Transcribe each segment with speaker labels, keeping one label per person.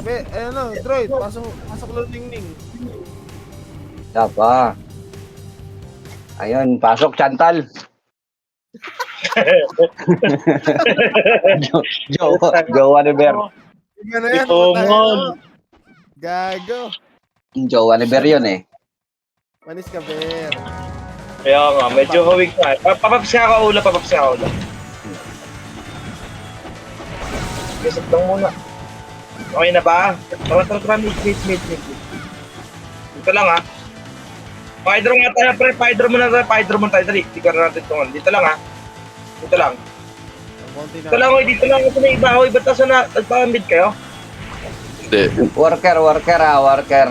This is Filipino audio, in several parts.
Speaker 1: Droid, pasok lang Ningning.
Speaker 2: Dapa. Ayun, pasok Chantal. Jowa ni Ber.
Speaker 1: Gano yan?
Speaker 3: Itungon.
Speaker 1: Gago.
Speaker 2: Jowa ni Ber yun eh.
Speaker 1: Manis ka, Ber.
Speaker 3: Kaya nga, medyo hawig na. Papapsya ka ulo, papapsya ka ulo. Gasap lang muna. Okay na ba? Tara, mid. Dito lang ha. Paidro nga tayo, pre. Paidro muna tayo. Dali, tignan natin ito. Dito lang ha. Dito lang. Dito lang, oy. Dito lang. Ito na iba, oy. Ba't nagpa-mid kayo?
Speaker 4: Hindi.
Speaker 2: Worker,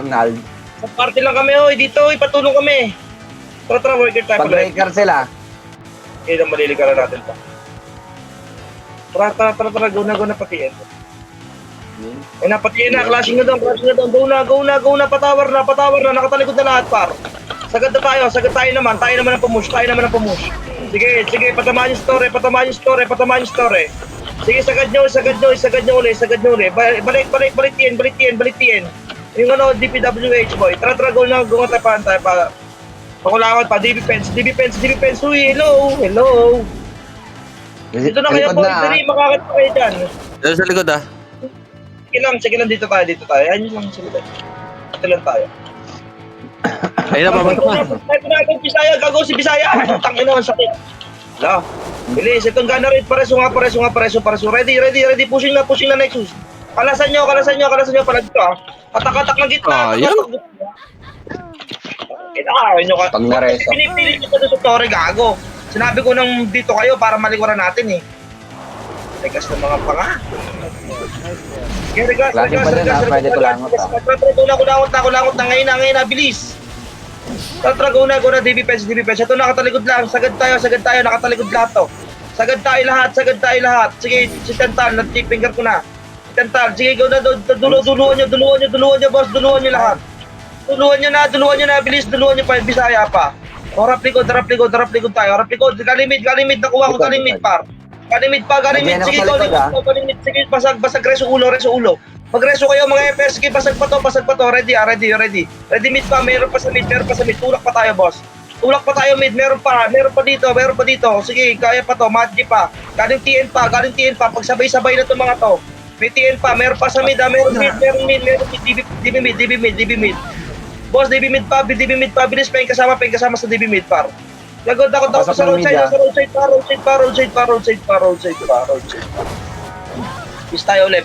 Speaker 2: Nald.
Speaker 3: Sa party lang kami, oy. Dito, oy. Patulong kami. Tara, worker tayo.
Speaker 2: Pag-breaker sila.
Speaker 3: Okay, na maliligaran natin pa. Tara. Go na patiin. Ay, napatiin na. Clashing na doon. Go na. Patawar na. Nakatalikod na lahat, par. Sagad tayo naman. Tayo naman ang pamush. Sige, patamaan yung story. Sige, sagad nyo uli. Balik yan. Yung DPWH boy. Tara, go na tayo pa. Pakulangot pa, DB Pens. Uy, hello. Dito na kayo boy, dali, makakit pa kayo dyan.
Speaker 4: Dito sa likod ah.
Speaker 3: Sige lang, dito tayo. Ayan yung lang sila. Dito lang tayo.
Speaker 4: Ayun na, papatok na.
Speaker 3: Tayo natin, Bisaya, gago si Bisaya. Tangin naman sakit. Hala. Bilis, itong gana rin, pareso. Ready, pushing na Nexus. Kalasan nyo, pala dito ah. Katak ng gitna.
Speaker 4: Ayun.
Speaker 2: Pag nareso.
Speaker 3: Pinipili ko sa story, gago. Sinabi ko nang dito kayo para malikuran natin eh. Regas ng mga panga. Regas.
Speaker 2: Pwede ko langot
Speaker 3: Kulangot na ngayon na, bilis. Tatra, go na, DB Pens. Ito nakatalikod lang, sagad tayo, nakatalikod lahat to. Sagad tayo lahat. Sige, si Tantal, nag-tip finger ko na. Si Tantal, sige, go na, duluan nyo, boss, duluan nyo lahat. Duluan nyo na, bilis, duluan nyo pa, Bisaya pa. O, harap likod tayo, galimit, nakuha ko galimit, par. Galimit, sige, galimit, sige, basag, reso ulo. Magreso kayo mga FS, sige, basag pa to, ready. Ready mid pa, meron pa sa mid, tulak pa tayo, boss. Tulak pa tayo mid, meron pa dito, sige, kaya pa to, match pa. Galing TN pa, pagsabay-sabay na to mga to. May TN pa, meron pa sa mid, meron mid, DB mid. Boss, DB mid pa, bilis pa yung kasama sa DB mid, par. Lagod ako sa roadside pa. Base tayo ulit.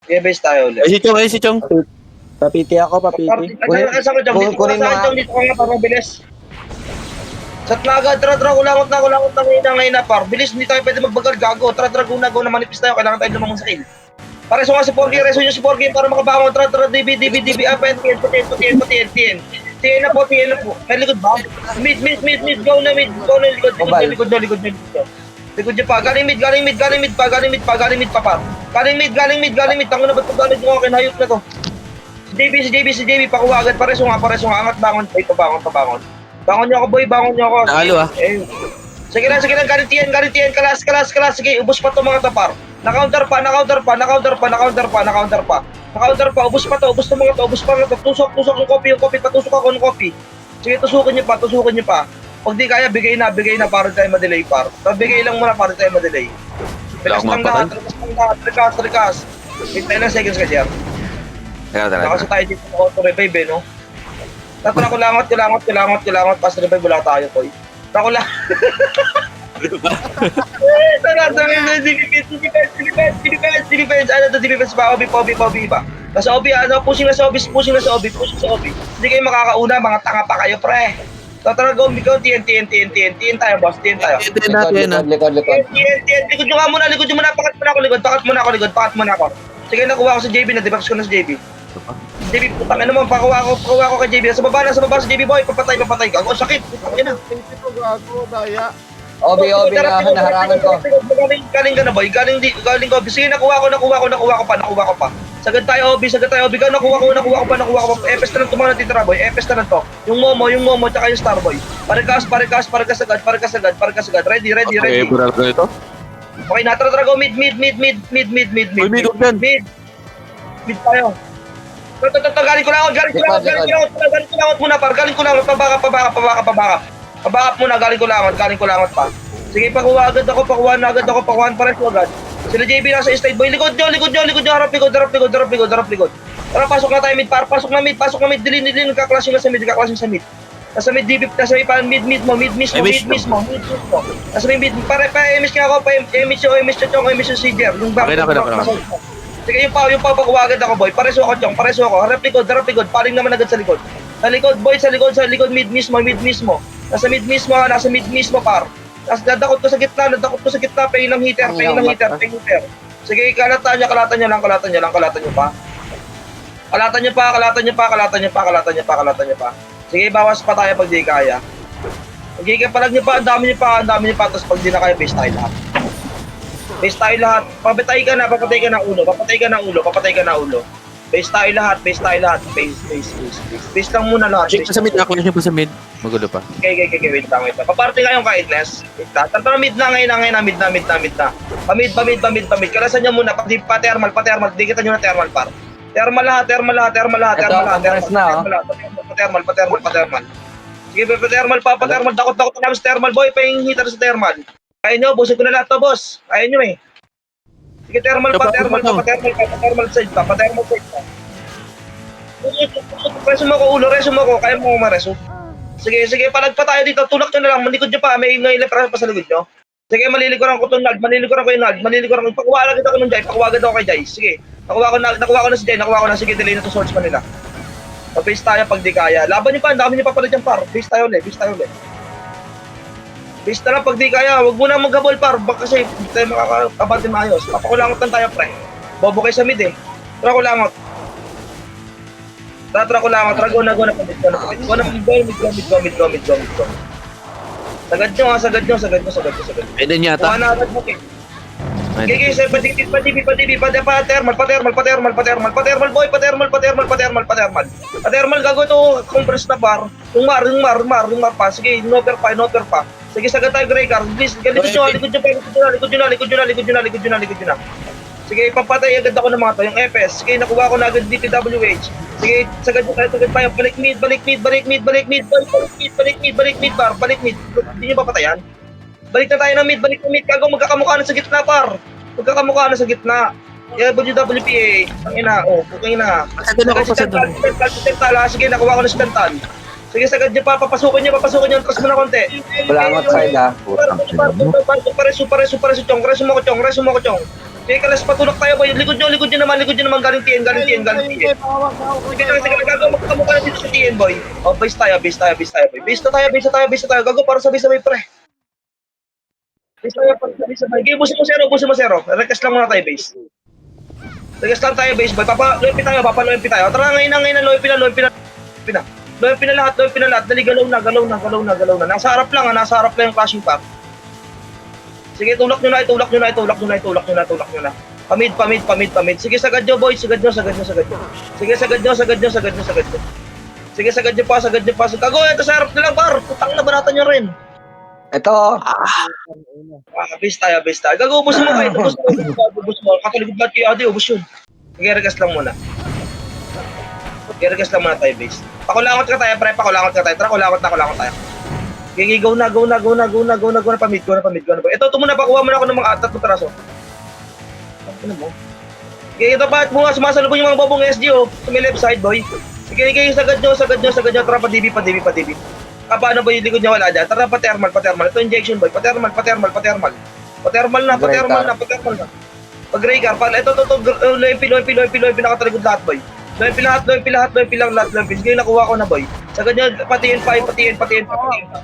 Speaker 3: Okay, base tayo ulit.
Speaker 4: Ay, si Chong.
Speaker 5: Papiti ako.
Speaker 2: Kunin mo nga.
Speaker 3: Dito ka nga para bilis. Sa tlaga, tara, kulangot na ngayon na, par. Bilis, hindi tayo pwede magbagal, gago. Tara, go na, manipis tayo. Kailangan tayo lumangon sa kill. Pareso nga si Porky, para makabangon. Tara, DB, TN na po. May likod ba? Mid, go na, likod na. Likod niya pa, galing mid pa, par. Galing mid, tango na ba't paggalit mo akin, hayop na to. Si JB, pakuha agad, pareso nga, angat, bangon, ay, pabangon. Bangon niyo ako, boy,
Speaker 4: Nakalo ah.
Speaker 3: Sige lang, galing TN, kalas, sige, ubos pa to mga to, par. Na-counter pa, ubos pa mga to, tusok yung copy, patusok ako ng copy. Sige, tusukin niyo pa. Pag di kaya, bigay na para tayo ma-delay, par. Bigay lang muna para tayo ma-delay. Rekas. Wait, 10 seconds ka, Jer. Nakasa tayo dito sa auto-revive, no? Tatra, kulangot, pas revive, wala tayo, Koy. Tara, defense. Ano to, defense ba? Obi ba? Nasa Obi, pushing na sa Obi. Hindi kayo makakauna, mga tanga pa kayo, pre. Tara, go, TN tayo, boss, TN tayo.
Speaker 2: Likod.
Speaker 3: Likod nyo muna, pakat muna ako. Sige, nakuha ko sa JB, na-debuffs ko na sa JB. JB, putang ina mo, pakuha ko kay JB. Sa baba sa JB, boy, papatay. Gago, sakit. Ina.
Speaker 1: Gago, daya.
Speaker 2: Obi na naharangan ko.
Speaker 3: Galing ka na, boy. Galing ko. Sige, nakuha ko pa. Sagad tayo, Obi. Nakuha ko pa. Epes na lang ito mga natitira, boy. Epes na lang to. Yung Momo, tsaka yung Starboy. Parikas agad. Ready.
Speaker 4: Okay, pura ko ito.
Speaker 3: Okay, natara go mid.
Speaker 4: Uy, mid, huwag yan.
Speaker 3: Mid tayo. Galing ko lang muna par. Galing ko lang, pabaka muna, galing ko lang pa. Sige, pakuha na agad ako, pakuhaan pares ko agad. Sila JB nasa side boy, likod nyo, harap likod. Tara, pasok na tayo mid par, pasok na mid, dilin, nagkaklase na sa mid. Nasa mid DP, nasa mid mismo. Nasa mid, pare pa MS ka ako, MS yung CJR, yung back.
Speaker 4: Okay na.
Speaker 3: Sige, yung pa pakuha agad ako boy, pareso ako, harap likod, paring naman agad sa likod. Sa likod mid mismo. Nasa mid mismo par. Nadakot ko sa gitna, pay ng heater. Sige, kalatan nyo pa. Kalatan nyo pa. Sige, bawas pa tayo pag di kaya. Okay, palag nyo pa, ang dami nyo pa, tapos pag di na kaya, base tayo lahat. Papatay ka na ulo. Base tayo lahat. Base lang muna lahat.
Speaker 4: Check pa sa mid, clash pa sa mid. Magulo pa.
Speaker 3: Okay, wait lang. Paparte kayong kindness. Tara, mid na ngayon, mid na. Pamid. Kalasan nyo muna, pa-thermal. Di kita nyo na thermal par. Thermal lahat.
Speaker 2: compress na, oh.
Speaker 3: Pa-thermal. Sige, pa-thermal. Dakot na namin sa thermal, boy. Pahing heater sa thermal. Kaya nyo, busin ko na lahat to, boss. Kaya nyo eh. Sige, thermal side pa. Reso mo ko, kaya mo mareso. Sige, palag pa tayo dito, tulak nyo na lang, malikod nyo pa, may ngayon pa sa likod nyo. Sige, malilikuran ko yung nag, pakuha agad ako ng Jai, pakuha agad ako kay Jai. Sige, nakuha ko na si Jai, sige, delay na to swords pa nila. Pa-base tayo pag di kaya. Laban nyo pa, ang dami nyo pa pala dyan par, base tayo ulit. Base na lang pag di kaya, wag mo na maghabol par, baka kasi hindi tayo makakabati maayos. Papakulangot lang tayo pre, bobo kayo sa mid eh. Tara kulangot, go na pamid. Go na mid. Sagad nyo.
Speaker 4: Ayun din yata.
Speaker 3: Kuha na agad mo eh. Okay, sir, pa-thermal boy, pa-thermal, gago to, compress na par. Yung mar pa, sige, inoper pa. Sige, sagad tayo, Grey Car, please, likod nyo. Sige, ipapatay agad ako ng mga to, yung FS, sige, nakuha ko na agad DPWH. Sige, sagad tayo, balik mid, par, balik mid, hindi nyo papatayan. Balik na tayo ng mid, kago, magkakamukha na sa gitna, par. WWPA, okay na. Sige, nakuha ko na si Tantal. Sige, sagad nyo pa, papasukin nyo, atras mo na konti.
Speaker 2: Kulangot side, ha.
Speaker 3: Pareso, chong, reso mo ko, chong. Sige, kalas patulak tayo boy, likod nyo naman, galing TN. Sige, gago, magkakamukha na dito sa TN boy. Base tayo, boy. Base tayo, gago, para sabay pre. Base tayo, okay, busin mo zero. Request lang muna tayo, base. Boy. Loyalty tayo. Tara, ngayon na, loyalty na lahat. Dali, galaw na. Nasa harap lang yung clashing pack. Sige, tulak nyo na. Pamid. Sige, sagad nyo, boy. Sige, sagad nyo. Sige, sagad nyo pa. Kago, ito sa harap na lang, par. Putang na, banatan nyo rin.
Speaker 2: Ito,
Speaker 3: Base tayo. Gago, ubus mo kayo. Kakaligod lahat kayo, adi, ubus yun. Sige, regas lang muna tayo, base. Pakulangot ka tayo, pre. Tara, kulangot tayo. Sige, go na. Pamid. Ito, muna, pakuha mo na ako ng mga 3 peraso. Ano mo? Sige, ito pa, sumasalubong yung mga bobong SG, sa may left side, boy. Sige, sagad nyo. Tara, pa DB. Paano ba yung likod niya wala dyan? Tara, pa-thermal. Ito injection, boy. Pa-thermal na. Pag-Grey Car, ito, loyalty, nakataligod lahat, boy. Loyalty lahat. Sige, nakuha ko na, boy. Sagad nyo, patiin.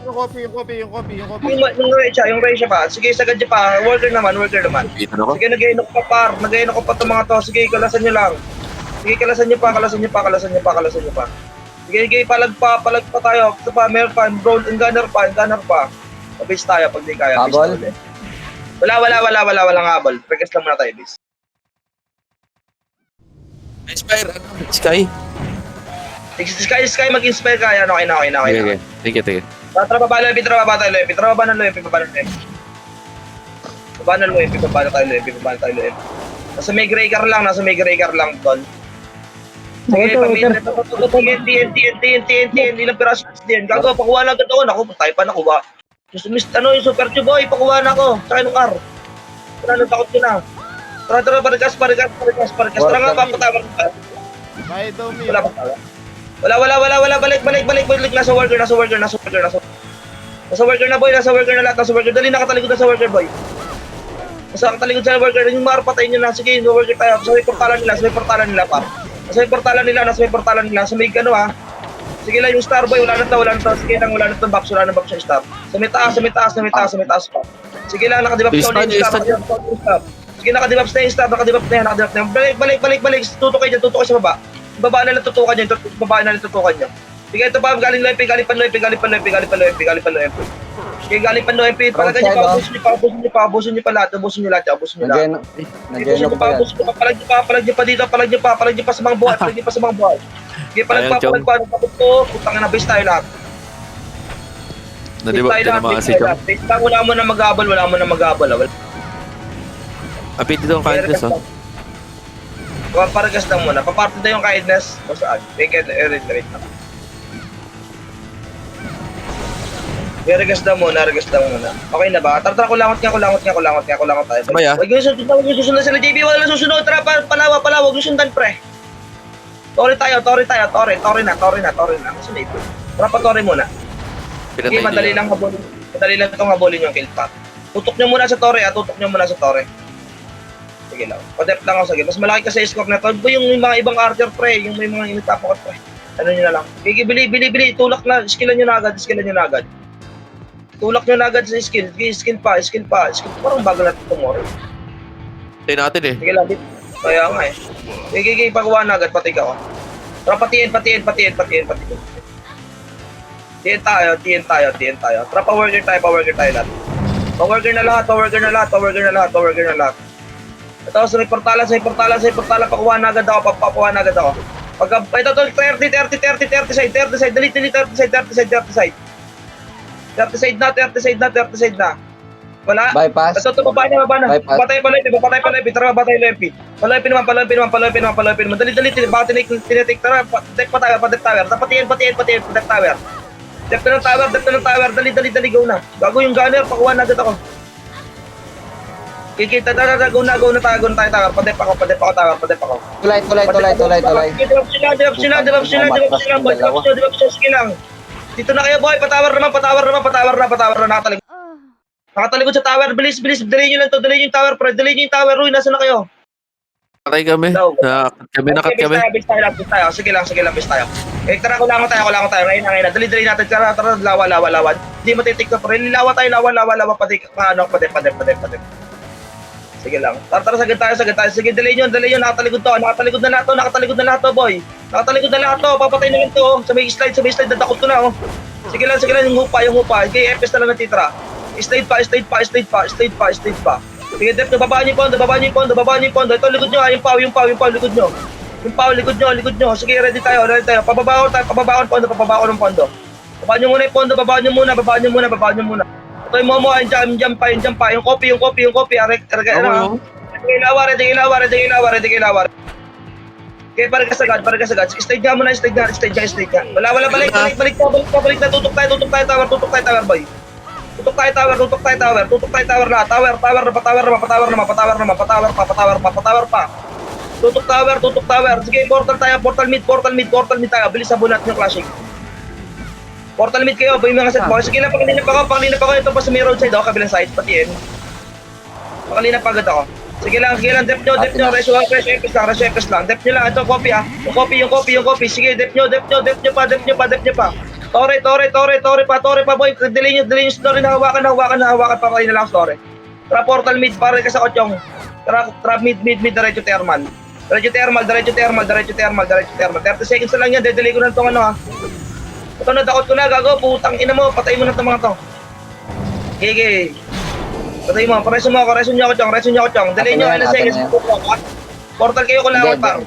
Speaker 1: Yung copy.
Speaker 3: Yung Resha pa. Sige, sagad nyo pa. Worker naman.
Speaker 4: Dito na ko.
Speaker 3: Sige, nag-gain ako pa, par. Nag-gain ako pa itong mga to. Sige, kalasan nyo lang. Sige, kalasan nyo pa. Sige, palag pa tayo. Ito pa, meron pa. Gunner pa. Base tayo pag di kaya.
Speaker 2: Habol?
Speaker 3: Walang habol. Request lang muna tayo, base.
Speaker 4: Inspire, Sky.
Speaker 3: Sky, mag-inspire ka. Yan, okay na.
Speaker 4: Okay. Thank you.
Speaker 3: Trababa ng loyalty. Paano mo MP, paano tayo MP, paano tayo MP. Nasa may gray car lang, tol. Sige, pamilya, TNT, ilang piraso din. Gago, pakuha na agad ako. Naku, tayo pa nakuha. Yung super tube boy, pakuha na ako. Tsaka yung car. Wala, takot ko na. Tara, parikas. Tara nga, papatawag ka.
Speaker 1: May dumi.
Speaker 3: Wala pa tayo. Wala, balik. Nasa worker na boy, nasa worker na lahat, Dali, nakatalikod na sa worker boy. Nakatalikod sa worker, yung marapatayin nyo na. Sige, yung worker tayo. Sa may portalan nila, pa. Nasa may portalan nila, sa may gano ha. Sige lang, yung star boy, wala na to. Sige lang, wala na to, Baps yung star. Sa may taas pa. Sige lang, nakadibap sa ulit yung star. Sige, nakadibap na yung star, nakadibap na yan. Balik. Tutok kayo sa baba. Baba na lang tutukan nyo. Sige, ito pa, galing pa lo MP. Sige, galing pa lo MP. Palagan nyo, paubusin nyo pa lahat.
Speaker 2: Nag-end pa yan.
Speaker 3: Palag nyo pa dito, palag nyo pa sa mga buhat. Sige, palag pa. Putang na, base tayo lahat.
Speaker 4: Nadiba, tinamaan si Chong.
Speaker 3: Base lang, wala mo na mag-abal.
Speaker 4: Apit dito ang kindness, oh.
Speaker 3: Paparagas lang muna. Paparty na yung kindness. O saan? Wait na. Regas lang muna. Okay na ba? Tara, kulangot nga tayo.
Speaker 4: Sabay, ah.
Speaker 3: Huwag yung susunod sila, JB. Wala lang susunod. Tara, palawa. Huwag yung sundan, pre. Tori na. Kasi na ito. Tara, pa-tori muna. Okay, madali lang itong habulin yung kill path. Tutok nyo muna sa tori, Sige lang. Padep lang ako, sige. Mas malaki kasi scope na to. Yung mga ibang archer, pre. Yung may mga initapokot, pre. Ano nyo na lang. Sige, bili. Tulak na. Skillan nyo na agad. Tulak nyo na agad sa skill. Skill pa. Parang bago natin tomorrow.
Speaker 4: Tayo natin, eh.
Speaker 3: Sige lang. Kaya nga eh. Sige, pagawa na agad. Pati ka ko. Tara, patiin. Tiyan tayo. Tara, pa-worker tayo lahat. Pa-worker na lahat. Ito, sa may portalan, pakuha na agad ako. Pagka, ito, 30 side. Dali, 30 side. 30 side na. Wala.
Speaker 2: Bypass.
Speaker 3: Ito, baba na.
Speaker 2: Bypass.
Speaker 3: Batay pa lepi. Tara, batay lepi. Paluipin naman. Dali, baka tinitik. Tara, deck pa tower. Patiyan, deck tower. Dep na ng tower. Dali, go na. Bago yung gunner, pakuha na agad ako. Kikita, go na tayo. Padep ako, tower.
Speaker 2: Tulay.
Speaker 3: Dilap sila, boy. Sige lang. Dito na kayo, boy. Patawar naman. Nakatalikod sa tower. Bilis. Dali nyo lang to. Dali nyo yung tower, pre. Uy, nasa na kayo?
Speaker 4: Patay kami. Nakat kami.
Speaker 3: Base tayo. Sige lang, base tayo. Tara, kulangot tayo. Ngayon na. Dali natin. Tara, lawa. Hindi matitik na, pre. Lawa. Padep. Sige lang. Tara, sagad tayo. Sige, dali nyo. Nakatalikod na lahat to, boy. Papatay na lang to. Sa may slide, dadakot ko na, oh. Sige lang, yung hupa. Okay, FS na lang natitira. Slide pa. Sige, dep, babaan niyo yung pondo. Ito, likod nyo, yung pau, likod nyo. Likod nyo. Sige, ready tayo. Pababaon ng pondo. Babaan nyo muna. Ito yung momo, yung jump pa. Yung copy. Ready kayo lawa. Okay, parang kasagad. Stage nga muna. Wala, balik na. Tutok tayo, tower, boy. Tutok tayo tower lahat. Tower pa. Tutok tower. Sige, portal mid tayo. Bilis sabon natin yung clashing. Portal mid kayo, yung mga set mo. Sige lang, pakalina pa ako. Ito pa sa may roadside ako, kabilang side, patiin. Pakalina pa agad ako. Sige lang, dep nyo. Reso FS lang. Dep nyo lang, ito, copy ah. Yung copy. Sige, dep nyo pa. Tore pa, boy. Dali nyo story na hawakan pa kayo na lang story. Tara, portal mid, para ka sa kotyong. Tara, mid, diretso thermal. 30 seconds na lang yan, dedeli ko na itong ano ha. Ito na, dakot ko na, gago, putang ina mo, patay mo na itong mga to. Okay. Patay mo, reso nyo ako, chong. Dali nyo, ilang seconds. Portal kayo, kulawat pa.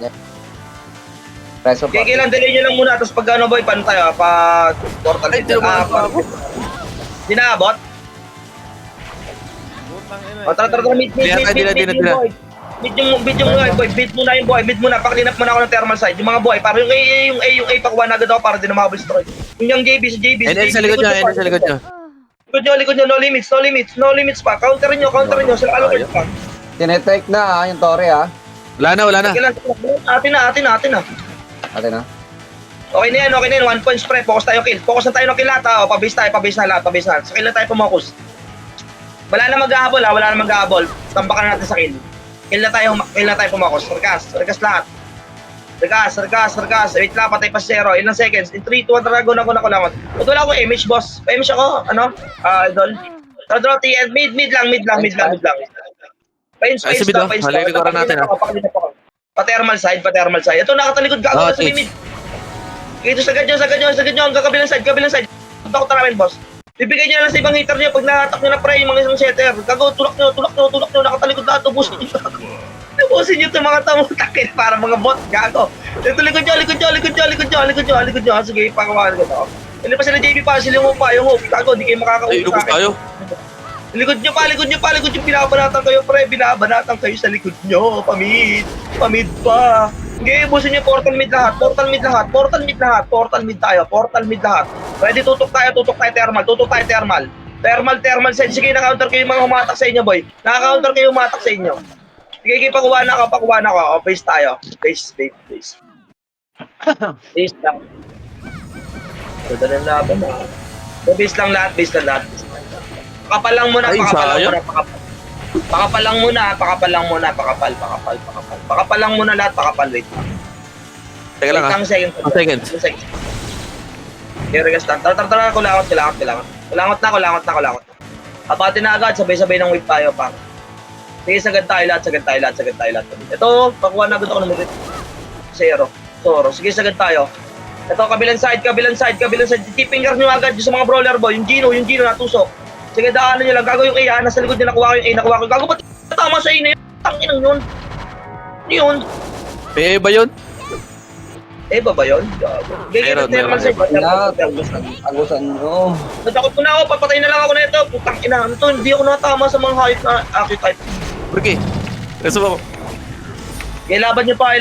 Speaker 2: Preso pa.
Speaker 3: Okay lang, dali nyo lang muna, tapos pag ano boy, paano tayo, pag portal.
Speaker 4: Ay, tinamaan pa ako.
Speaker 3: Dinaabot? O, tara, mid yung boy. Mid muna yung boy, mid muna, pa-clean up muna ako ng thermal side. Yung mga boy, para yung A, pakuha na agad ako para di na makabal destroy. Yung JB, si JB.
Speaker 4: NL sa likod nyo, NL sa likod nyo.
Speaker 3: Likod nyo, no limits pa. Counterin nyo, sila alert pa.
Speaker 2: Tinetake na yung Torre
Speaker 4: Wala na.
Speaker 3: Atin na.
Speaker 2: Ate na.
Speaker 3: Okay na yan, 1 points pre, focus tayo kill. Focus na tayo ng kill lahat ha, pabase na lahat. Sa kill na tayo pumokus. Wala na mag-ahabol. Tambakan na natin sa kill. Kill na tayo pumokus. Sarkas lahat. Sarkas. Wait lang, patay pa si Zero. Ilang seconds? In 3, 2, 1, dragon ako na kulangot. Ito wala akong image, boss. Pa-image ako, idol. Draw TN, mid lang. Pa-inch lang.
Speaker 4: Halilikuran natin
Speaker 3: Pa-thermal side. Ito, nakatalikod gago na sa mid. Ito, sagad nyo, hanggang kabilang side. Takot na namin, boss. Bibigay nyo na lang sa ibang hitter nyo pag nahatak nyo na pre, yung mga isang setter. Gago, tulak nyo, nakatalikod lahat, ubusin nyo. Ubusin nyo itong mga tamang takin para mga bot, gago. Ito, likod nyo. Sige, pakawalan ko ito. Hindi pa sila JB pa, sila yung hope. Gago, di kayo makakaulit
Speaker 4: Lubos tayo.
Speaker 3: Likod nyo pa, binabanatan kayo pre, binabanatan kayo sa likod nyo, pamid pa. Okay, ubusin nyo, portal mid lahat. Ready, tutok tayo thermal. Thermal side, sige, naka-counter kayo yung mga humatak sa inyo, boy. Naka-counter kayo humatak sa inyo. Sige, pakuha na ako. O, base tayo. Base. Base lang. Ganda ng laban na. Base lang lahat. Pakapalang muna. Wait.
Speaker 4: Teka lang
Speaker 3: Wait, second.
Speaker 4: seconds.
Speaker 3: Here, guys, tara, kulangot. Kulangot na. Apatin na agad, sabay-sabay ng wave tayo, pang. Sige, sagad tayo lahat. Ito, pakuha na agad ako ng mid. Zero. Sige, sagad tayo. Ito, kabilang side. Tipinger nyo agad sa mga brawler boy. Yung Gino natusok. Sige, daanan nyo lang. Gago yung A, nasa likod nyo, nakuha ko. Gago, ba't tama sa A na yun? Tanginang yun. Yun.
Speaker 4: May ba yun?
Speaker 3: Ba yun?
Speaker 4: Meron.
Speaker 2: Agusan nyo.
Speaker 3: Natakot ko na ako, papatay na lang ako na ito. Putang ina, hindi ako natama sa mga hype na archetype.
Speaker 4: Porque? Reso mo.
Speaker 3: Ilaban nyo pa,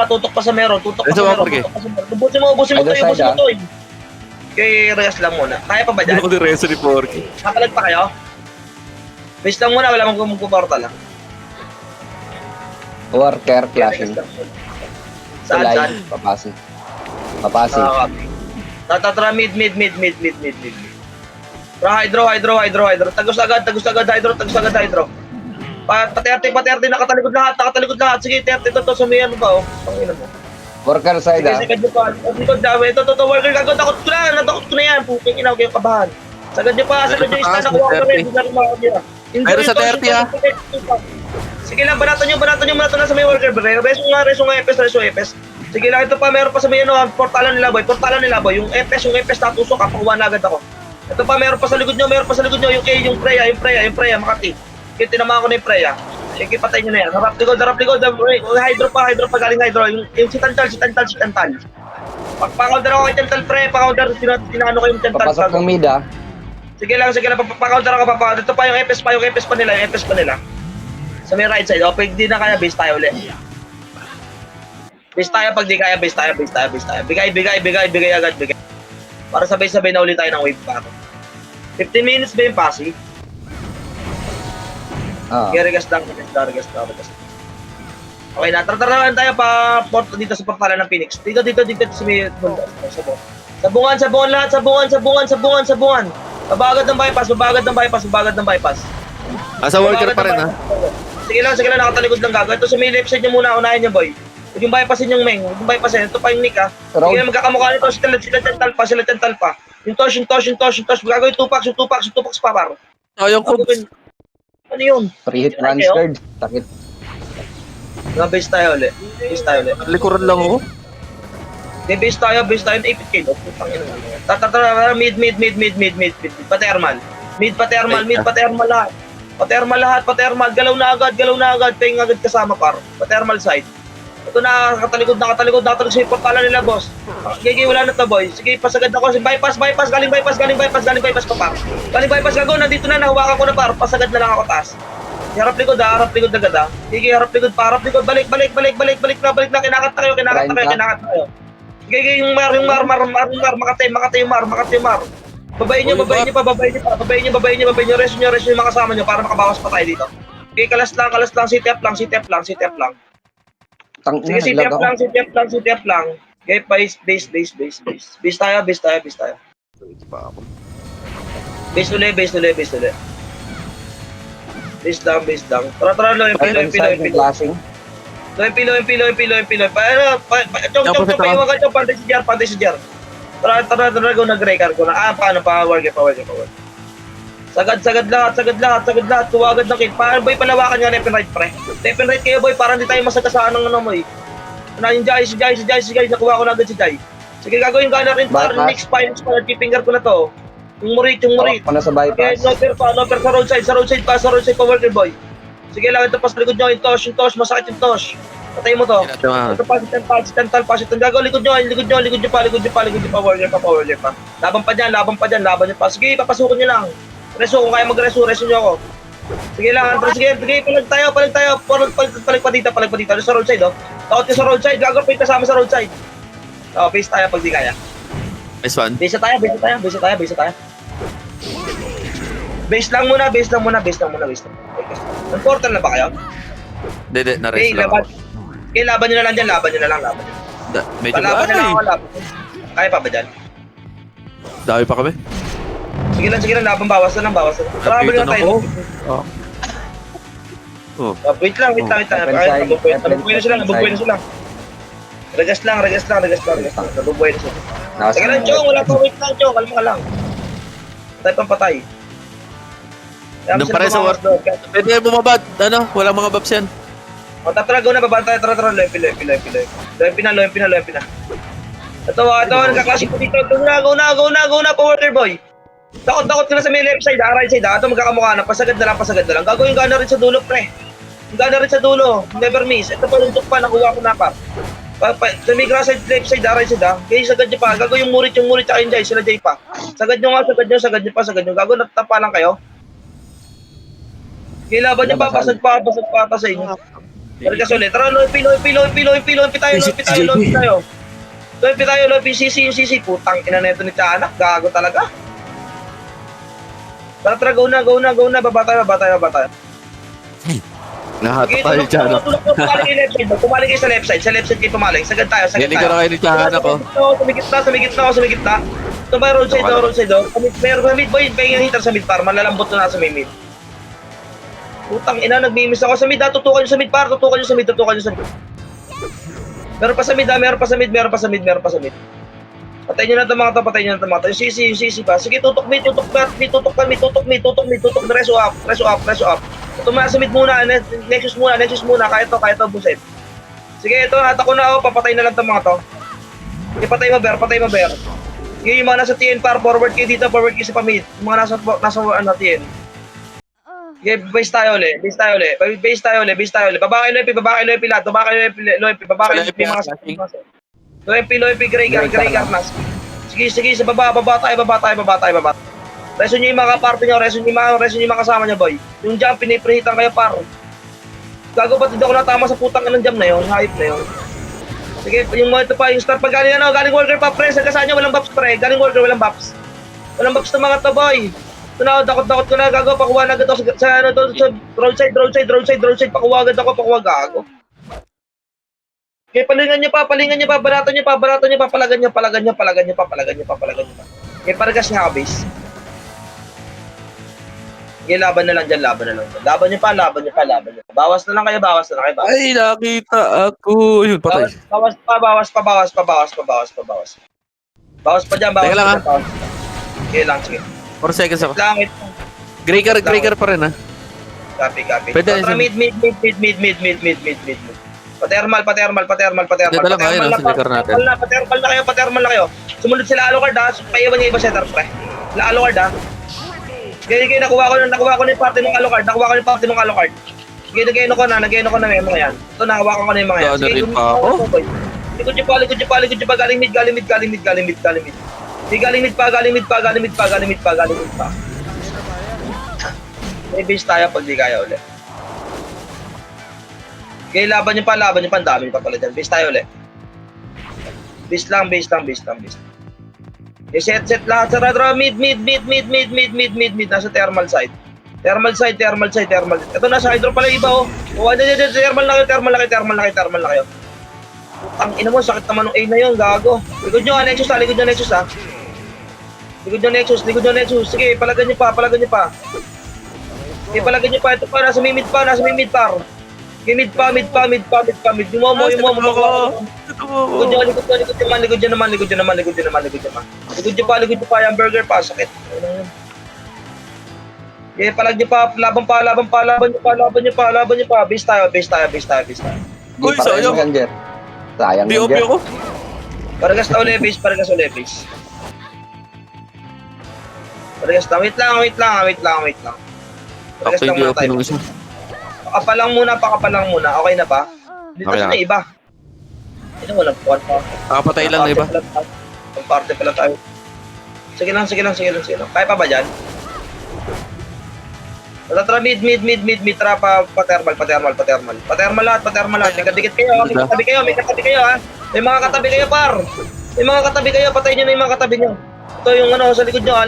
Speaker 3: tutok pa sa meron. Ubusin mo to eh. Kay Reyes lang muna. Kaya pa ba dyan?
Speaker 4: Ano ko ni Reso ni Porky?
Speaker 3: Nakalag pa kayo? Base lang muna, wala mong magpuportal lang.
Speaker 2: Worker flashing.
Speaker 3: Saan?
Speaker 2: Papasi.
Speaker 3: Tatra mid. Hydro. Tagos agad hydro. Pa-30, nakatalikod lahat. Sige, 30 to, sumiyan ba oh. Pangina mo.
Speaker 2: Worker side
Speaker 3: Sige, nyo pa. Ito, worker gago. Takot ko na yan. Puking ina, kayo kabahan. Sagad nyo pa, yung stand na kuha ko rin. Hindi na rin makakabira.
Speaker 4: Pero sa 30
Speaker 3: Sige lang, banatan nyo na sa may worker. Reso nga EPS. Sige lang, ito pa, meron pa sa may portalan nila boy. Yung EPS natusok, kapakuha na agad ako. Ito pa, meron pa sa likod nyo, yung Freya, Makati. Kaya tinamaan ko na yung Freya. Sige, patay nyo na yan. Harap likod. Hydro pa, galing hydro. Yung si Tantal. Pag-counter ako kay Tantal, pre. Pag-counter, tinano ko yung Tantal.
Speaker 2: Papasok ng mid
Speaker 3: Sige lang, pag-counter ako, papakount. Ito pa yung EPS pa nila. Sa may right side, pag di na kaya, base tayo ulit. Base tayo, pag di kaya, base tayo. Bigay agad. Para sabay-sabay na ulit tayo ng wave pa. 15 minutes ba yung passing? Regas lang. Okay na, tara tayo pa dito sa portalan ng Phoenix. Dito sa may sabungan lahat. Babagad ng bypass.
Speaker 4: Asa worker pa rin ha?
Speaker 3: Sige lang, nakatalikod lang gago. Ito sa may left side nyo muna, unahin nyo boy. Huwag yung bypassin yung Meng, ito pa yung Nick ha. Sige lang, magkakamukha nito, sila Tental pa. Yung Tosh, gagawin 2 packs pa paro.
Speaker 4: Yung Cubs.
Speaker 3: Ano yun?
Speaker 2: Free hit transferred. Takit.
Speaker 3: Base tayo ulit.
Speaker 4: Likuran lang ako.
Speaker 3: Base tayo, 8k. Tara, mid. Pa-thermal lahat. Galaw na agad. Paying agad kasama par. Pa-thermal side. Ito na, nakatalikod sa portalan nila, boss. Gigi, wala na to, boy. Sige, pasagad ako. Bypass, galing bypass pa par. Galing bypass, gago, nandito na, nahawakan ko na par. Pasagad na lang ako taas. Harap likod agad ha. Sige, harap likod pa, harap likod. Balik na. Kinakat na kayo. Sige, yung mar. Makatay yung mar. Babayin nyo. Rest nyo yung mga kasama nyo para makabawas pa tayo dito. Okay, kalas lang. City up lang.
Speaker 2: Tang
Speaker 3: Sige, city up lang. Okay, base tayo. Base ulit. Base down. Tara, lo, yung
Speaker 2: Right
Speaker 3: pilo.
Speaker 2: side ng flashing.
Speaker 3: Lo, yung pilo. Chong, paiwan ka, Chong, pantay si Jar. Tara, go na Gregor ko na. Paano, power. Sagad lahat. Kuha agad ng kill. Paano, boy, palawakan nga left and right, pre. Left and right kayo, boy, para hindi tayo masagasaan ng ano mo, eh. Yung Jai, si Jai, nakuha ko na agad si Jai. Sige, gagawin ka na rin para next fight, finger ko na to. Yung murit.
Speaker 2: Ako na sa
Speaker 3: Okay,
Speaker 2: bypass.
Speaker 3: no per sa roadside pa, worker boy. Sige lang, ito pa sa likod nyo, yung tosh, masakit yung tosh. Patay mo to. Ito pa, si Tan. Gago, likod nyo pa, worker pa. Laban pa dyan. Sige, papasukin nyo lang. Reso, kung kaya mag-reso nyo ako. Sige lang, sige, palag tayo. Palag pa dito. Doon sa roadside, oh. Takot ka sa roadside, gago, pay kasama sa roadside. Base tayo pag di kaya.
Speaker 4: Nice one.
Speaker 3: Base tayo. Base lang muna. Ang portal na ba kayo?
Speaker 4: Hindi,
Speaker 3: Okay,
Speaker 4: na-rest lang
Speaker 3: laban.
Speaker 4: ako.
Speaker 3: Okay, laban nyo na lang dyan.
Speaker 4: Medyo
Speaker 3: Laban nyo lang ako, laban. Kaya pa ba dyan?
Speaker 4: Dami pa kami.
Speaker 3: Sige lang, laban, bawas na lang. Tara, balik na tayo.
Speaker 4: Oh.
Speaker 3: Wait lang. Nabubuhay na sila. Regas lang. Nabubuhay na sila. Sige lang, Chong. Wala pa, wait lang, Chong. Kalma ka lang. Patay pang patay.
Speaker 4: Nung pare sa war. Pwede bumabad. Walang mga babs yan.
Speaker 3: Tara, go na, babaan tayo. Tara, loempi na. Ito, nagkaklasik po dito. Go na, power boy. Takot ka na sa may left side, right side. Ito, magkakamukha na. Pasagad na lang. Gagawin ka na rin sa dulo, pre. Never miss. Ito pa yung tukpa, nakuha ko na pa. Sa may grass side, left side, right side, kaya sagad nyo pa. Gagawin yung murit, tsaka yung Jai, sila Jai pa. Sagad nyo. Gago, natapa lang kayo. Kaya laban nyo pa, basag pa sa inyo. Talagas ulit. Tara, loempi tayo. CC. Putang ina neto ni Tiyanak. Gago talaga. Tara, go na. Baba tayo.
Speaker 4: Nahatak tayo dyan.
Speaker 3: Pumaling kayo sa left side. Sa left side kayo pumaling. Sagad tayo.
Speaker 4: Galing ko na kayo ni Tiyanak ko.
Speaker 3: Sumigit na. Ito ba roadside. Meron sa mid boy. Pahingin hitter sa mid par. Malalambot na sa may mid. Putang ina, nagmi-miss ako sa mid. Tutukan nyo sa mid par. Meron pa sa mid. Patay nyo na ito mga to. Yung CC pa. Sige, tutok mid. Reso up. Ito sa mid muna. Nexus muna. Kaya to, buset. Sige, ito, hatak ko na ako. Papatay na lang ito mga to. Sige, patay mo, Bear. Sige, yung mga nasa TN par. Forward kayo dito. Sa pamid. Yung mga nasa TN. Sige, base tayo ulit. Baba kayo loepi lahat. Loepi, Gregor na. Sige, sa baba tayo. Reso nyo yung mga party nyo, reso nyo yung mga kasama nyo, boy. Yung jump, piniprehitan kayo, par. Gago, ba't hindi ako natama sa putang ng jump na yun, hype na yun. Sige, yung mga ito pa, yung star, galing worker pa, pre, sa kasanya, walang buffs, pre. Galing worker, walang buffs. Walang buffs na mga to, boy. Ito na, dakot ko na, gago, pakuha na agad ako sa roadside, pakuha agad ako, gago. Okay, palingan nyo pa, barato nyo pa, palagan nyo pa. Okay, paragas nga ka, base. Okay, laban na lang dyan. Laban nyo pa. Bawas na lang kayo.
Speaker 4: Ay, nakita ako. Yun, patay.
Speaker 3: Bawas pa dyan.
Speaker 4: Teka lang,
Speaker 3: Okay lang, sige.
Speaker 4: 4 seconds ako.
Speaker 3: Langit.
Speaker 4: Gregor pa rin, ha?
Speaker 3: Copy.
Speaker 4: Pwede
Speaker 3: Tara, mid. Patermal.
Speaker 4: Dito lang kayo, no? Sa likor natin.
Speaker 3: Patermal na kayo. Sumunod sila Alucard, ha? Paiwan niya iba setter, pre. Sila Alucard, ha? Kaya nakuha ko na yung party ng Alucard. Nag-gain ko na may mga yan. Ito, nakawakan ko na yung mga yan.
Speaker 4: Ano rin pa ako?
Speaker 3: Likod nyo pa. Galing mid. Galing mid pa. May base tayo pag di kaya ulit. Okay, laban nyo pa, ang dami pa pala dyan. Base tayo ulit. Base lang. Okay, set lahat sa radro. Mid. Nasa thermal side. Thermal. Ito nasa hydro pala iba oh. Oh, thermal na kayo. Putang ina mo, sakit naman ng A na yun, gago. Likod nyo, Nexus ha. Likod nyo, Nexus. Sige, palagan nyo pa. Sige, palagan nyo pa. Ito pa, nasa mid par. Okay, mid pa. Yung mo. Likod nyo naman. Likod nyo pa, yung burger pa, sakit. Okay, palag nyo pa, laban nyo pa. Base tayo.
Speaker 4: Uy, sayang.
Speaker 2: Sayang
Speaker 4: Di
Speaker 2: yan,
Speaker 4: OP
Speaker 2: Jer.
Speaker 4: ako.
Speaker 3: Paragas na uli, base. Paragas na. Wait lang. Paragas
Speaker 4: Actually,
Speaker 3: lang
Speaker 4: di
Speaker 3: muna
Speaker 4: OP
Speaker 3: tayo.
Speaker 4: nung isa.
Speaker 3: Pakapalang muna. Okay na ba? Dito
Speaker 4: Okay
Speaker 3: sa
Speaker 4: na.
Speaker 3: na iba. Ito mo, nagpuan pa.
Speaker 4: Nakapatay lang na iba.
Speaker 3: Ang parte pala tayo. Sige lang. Kaya pa ba dyan? Tara, mid, tara, patermal lahat. Dikit kayo, may katabi kayo ha. May mga katabi kayo, par. Patayin nyo na yung mga katabi nyo. Ito yung ano, sa likod nyo.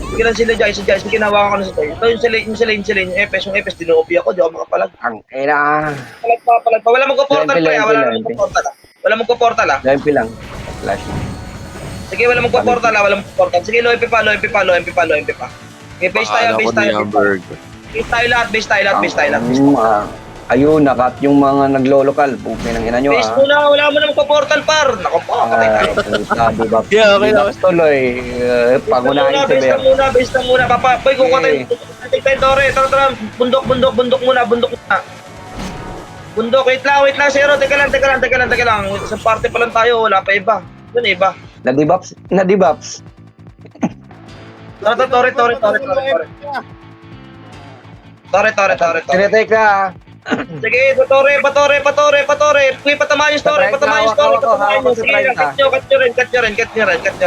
Speaker 3: Sige lang sila, guys, sige, nawakan ko na sa tayo. Ito yung lane, yung EPS, dinuopi ako, di ako makapalag.
Speaker 2: Ang ina.
Speaker 3: Palag pa, wala magpo-portal
Speaker 2: Lempi,
Speaker 3: pa, wala magpo-portal.
Speaker 2: Lempi lang. Flash.
Speaker 3: Sige, wala magpo-portal. Sige, low MP pa. Okay, base tayo. Base tayo lahat.
Speaker 2: Ayun, nakat yung mga naglo-lokal. Pupi ng ina nyo
Speaker 3: Base
Speaker 2: ah.
Speaker 3: muna, wala mo na magpo-portal, par. Nako po, patay tayo.
Speaker 2: Sabi ba?
Speaker 4: Yeah, okay na.
Speaker 2: Tuloy. Pangunahin si Ber.
Speaker 3: Base na muna. Boy, kung katay Tore. Tara. Bundok muna. Wait lang, Zero. Teka lang. Sa party pa lang tayo, wala pa iba. Doon iba.
Speaker 2: Nadibaps.
Speaker 3: Tara, Tore.
Speaker 2: Tinetake na.
Speaker 3: Sige, Tore. Uy, patamahan yung story. Sige, cut nyo